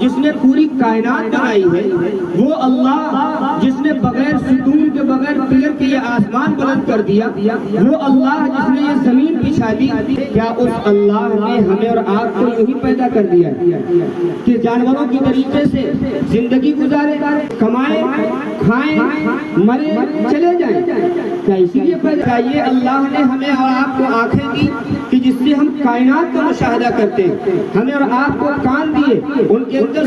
جس نے پوری کائنات بنائی ہے، وہ اللہ جس نے بغیر ستون کے بغیر پلر کے یہ آسمان بلند کر دیا، وہ اللہ جس نے یہ زمین بچھا دی، کیا اس اللہ نے ہمیں اور آپ کو یوں ہی پیدا کر دیا کہ جانوروں کی طریقے سے زندگی گزارے، کمائے، کھائیں، مرے، چلے جائیں؟ کیا اسی لیے پیدا؟ یہ اللہ نے ہمیں اور آپ کو آنکھیں دی کہ جس سے ہم کائنات کا مشاہدہ کرتے ہیں، ہمیں اور آپ کو کان دیے، ان کے اندر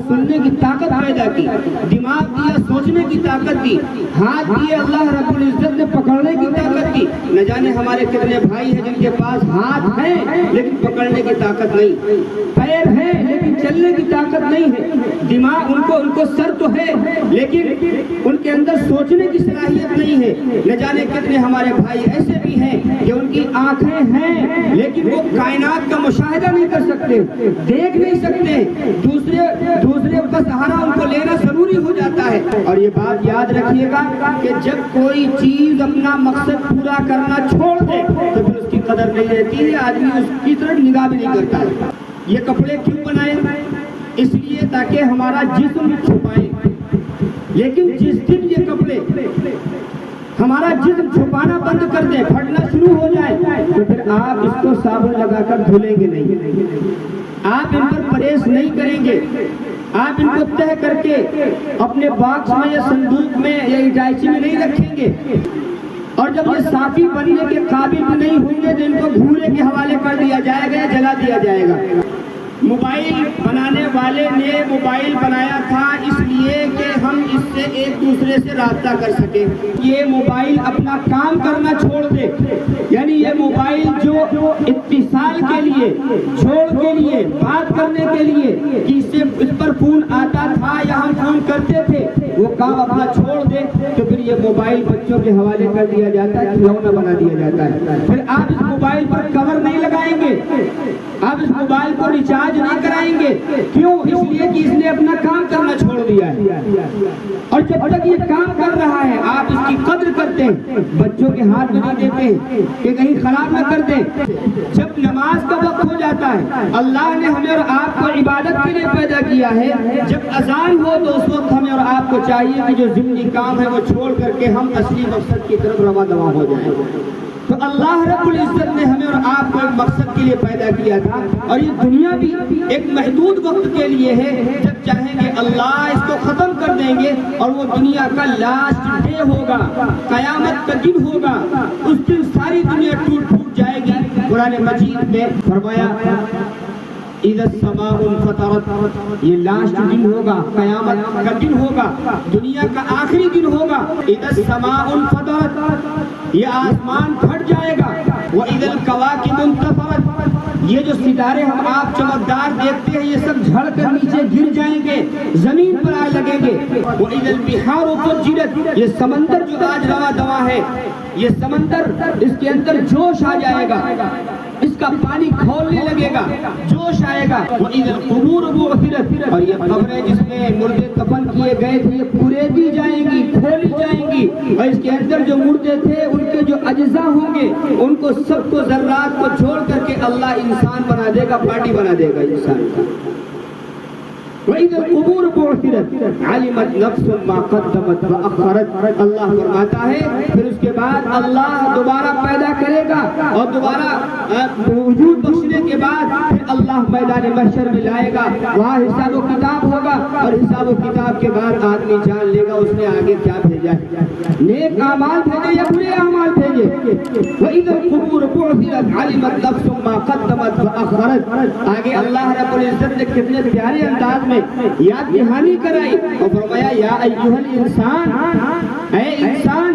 سننے کی طاقت پیدا کی، دماغ دیا سوچنے کی طاقت دی، ہاتھ دیے اللہ رب العزت نے پکڑنے کی طاقت دی۔ نہ جانے ہمارے کتنے بھائی ہیں جن کے پاس ہاتھ ہیں لیکن پکڑنے کی طاقت نہیں، پیر ہیں لیکن چلنے کی طاقت نہیں ہے، دماغ ان کو سر تو ہے لیکن ان کے اندر سوچنے کی صلاحیت نہیں ہے۔ نہ جانے کتنے ہمارے بھائی ایسے بھی ہیں کہ ان کی آنکھیں ہیں لیکن وہ کائنات کا مشاہدہ نہیں کر سکتے، دیکھ نہیں سکتے، دوسرے کا سہارا ان کو لینا ضروری ہو جاتا ہے۔ اور یہ بات یاد رکھیے گا کہ جب کوئی چیز اپنا مقصد پورا کرنا چھوڑ دے تو پھر اس کی قدر نہیں رہتی ہے، آدمی اس کی طرف نگاہ بھی نہیں کرتا ہے۔ یہ کپڑے کیوں بنائے؟ اس لیے تاکہ ہمارا جسم چھپائے، لیکن جس دن یہ کپڑے ہمارا جسم چھپانا بند کر دیں، پھٹنا شروع ہو جائے تو پھر آپ اس کو صابن لگا کر دھلیں گے نہیں، آپ ان پر پریس نہیں کریں گے، آپ ان کو تہہ کر کے اپنے باکس میں یا صندوق میں یا اٹائچی میں نہیں رکھیں گے، اور جب یہ صافی بننے کے قابل نہیں ہوں گے تو ان کو گھورے کے حوالے کر دیا جائے گا یا جلا دیا جائے گا۔ موبائل بنانے والے نے موبائل بنایا تھا اس لیے کہ ہم اس سے ایک دوسرے سے رابطہ کر سکیں۔ یہ موبائل اپنا کام کرنا چھوڑ دے، یعنی یہ موبائل جو اتصال کے لیے، چھوڑ کے لیے، بات کرنے کے لیے کہ اس پر فون آتا تھا یا ہم فون کرتے تھے، وہ کام اپنا چھوڑ دے تو پھر یہ موبائل بچوں کے حوالے کر دیا جاتا ہے، کھلونا بنا دیا جاتا ہے۔ پھر آپ اس موبائل پر کور نہیں لگائیں گے، آپ اس موبائل کو ریچارج نہیں کرائیں گے، کیوں؟ اس لیے کہ اس نے اپنا کام کرنا چھوڑ دیا ہے، اور جب تک یہ کام کر رہا ہے آپ اس کی قدر کرتے ہیں، بچوں کے ہاتھ میں نہیں دیتے ہیں کہ کہیں خراب نہ کر دیں۔ جب نماز کا وقت ہو جاتا ہے، اللہ نے ہمیں اور آپ کو عبادت کے لیے پیدا کیا ہے، جب اذان ہو تو اس وقت ہمیں اور آپ کو چاہیے کہ جو ضمنی کام ہے وہ چھوڑ کر کے ہم اصلی مقصد کی طرف رواں دواں ہو جائیں۔ تو اللہ رب العزت نے ہمیں اور آپ کو ایک مقصد کے لیے پیدا کیا تھا، اور یہ دنیا بھی ایک محدود وقت کے لیے ہے، جب چاہیں گے اللہ اس کو ختم کر دیں گے اور وہ دنیا کا لاسٹ ڈے ہوگا، قیامت کا دن ہوگا، اس دن ساری دنیا ٹوٹ پھوٹ جائے گی۔ قرآن مجید میں فرمایا اذا السماء انفطرت، یہ لاسٹ دن ہوگا، قیامت کا دن ہوگا، دنیا کا آخری دن ہوگا۔ اذا السماء انفطرت، یہ آسمان پھٹ جائے گا۔ واذا الکواکب انتثرت، یہ جو ستارے ہم آپ چمکدار دیکھتے ہیں یہ سب جھڑ کر نیچے گر جائیں گے، زمین پر آ لگیں گے۔ واذا البحار فجرت، یہ سمندر جو آج رواں دواں ہے، یہ سمندر اس کے اندر جوش آ جائے گا، اس کا پانی کھولنے لگے گا، جوش آئے گا۔ وَإِذَا الْقُبُورُ بُعْثِرَتْ، اور یہ قبریں جس میں مردے دفن کیے گئے تھے یہ پوریدی جائیں گی، کھولی جائیں گی، اور اس کے اندر جو مردے تھے ان کے جو اجزاء ہوں گے ان کو سب کو ذرات کو چھوڑ کر کے اللہ انسان بنا دے گا، پارٹی بنا دے گا انسان کا۔ وَإِذَا الْقُبُورُ بُعْثِرَتْ عَلِمَتْ نَفْسٌ مَا قَدَّمَتْ وَأَخَّرَتْ، اللہ فرماتا ہے پھر اس کے بعد اللہ دوبارہ پیدا کرے گا، اور دوبارہ وجود بخشنے کے بعد پھر اللہ میدان محشر میں لائے گا، وہاں حساب و کتاب ہوگا، اور حساب و کتاب کے بعد آدمی جان لے گا اس نے آگے کیا بھیجا ہے، نیک اعمال بھیجے یا برے اعمال بھیجے۔ وَإِذَا الْقُبُورُ بُعْثِرَتْ عَلِمَتْ نَفْسٌ مَا قَدَّمَتْ وَأَخَّرَتْ، آگے اللہ رب العزت نے کتنے پیارے انداز میں یاد دہانی کرائی اور فرمایا یا ایھا الانسان، اے انسان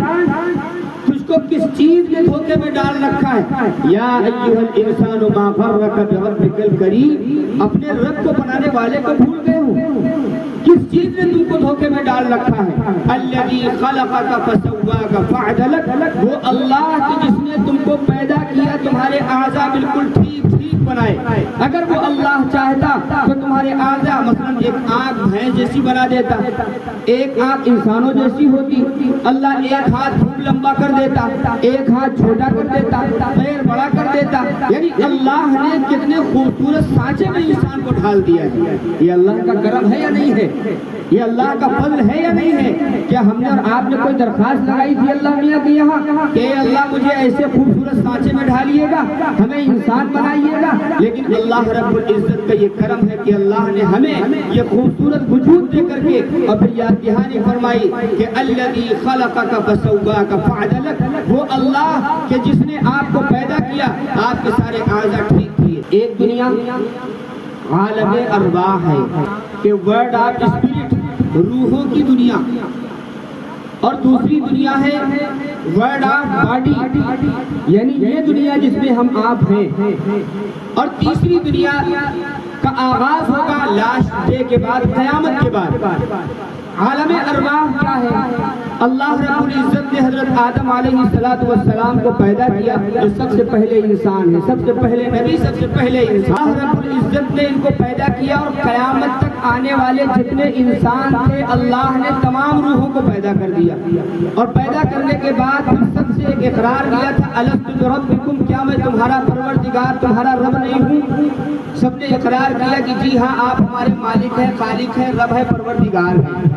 تجھ کو کس چیز نے دھوکے میں ڈال رکھا ہے، یا ایھا الانسان ما غرک بربک الکریم، اپنے رب کو بنانے والے کو بھول گئے ہو، کس چیز نے تم کو دھوکے میں ڈال رکھا ہے، الذی خلقک فسواک فعدلک، وہ اللہ کی جس نے تم کو پیدا کیا، تمہارے اعضاء بالکل ٹھیک بنائے، اگر وہ اللہ چاہتا تو تمہارے ہمارے اعضاء مثلا ایک آنکھ بھینس جیسی بنا دیتا، ایک آنکھ انسانوں جیسی ہوتی، اللہ ایک ہاتھ خوب لمبا کر دیتا، ایک ہاتھ چھوٹا کر دیتا، پیر بڑا کر دیتا، یعنی اللہ نے کتنے خوبصورت سانچے میں انسان کو ڈھال دیا ہے۔ یہ اللہ کا کرم ہے یا نہیں ہے؟ یہ اللہ کا فضل ہے یا نہیں ہے؟ کیا ہم نے اور آپ نے کوئی درخواست لگائی تھی اللہ میاں کے یہاں کہ اللہ مجھے ایسے خوبصورت سانچے میں ڈھالیے گا، ہمیں انسان بنائیے گا؟ لیکن اللہ رب العزت کا یہ کرم ہے کہ اللہ نے ہمیں یہ خوبصورت وجود دے کر کے اور پھر یاد دہانی فرمائی کہ الذی خلقک فسواک فعدلک، وہ اللہ کہ جس نے آپ کو پیدا کیا، آپ کے سارے اعضاء ٹھیک کیے۔ ایک دنیا عالم ارواح ہے کہ ورڈ آف اسپرٹ، روحوں کی دنیا، اور دوسری دنیا ہے ورڈ آف باڈی، یعنی یہ دنیا جس میں ہم آپ ہیں، اور تیسری دنیا کا آغاز ہوگا لاسٹ ڈے کے بعد، قیامت کے بعد۔ عالم ارواح کیا ہے؟ اللہ رب العزت نے حضرت آدم علیہ السلام کو پیدا کیا، جو سب سے پہلے انسان ہے، سب سے پہلے نبی، سب سے پہلے انسان۔ اللہ رب العزت نے ان کو پیدا کیا اور قیامت تک آنے والے جتنے انسان تھے اللہ نے تمام روحوں کو پیدا کر دیا، اور پیدا کرنے کے بعد پھر سب سے ایک اقرار کیا تھا الست بربکم، کیا میں تمہارا پروردگار، تمہارا رب نہیں ہوں؟ سب نے اقرار کیا کہ جی ہاں آپ ہمارے مالک ہیں، خالق ہیں، رب ہے، پروردگار ہیں۔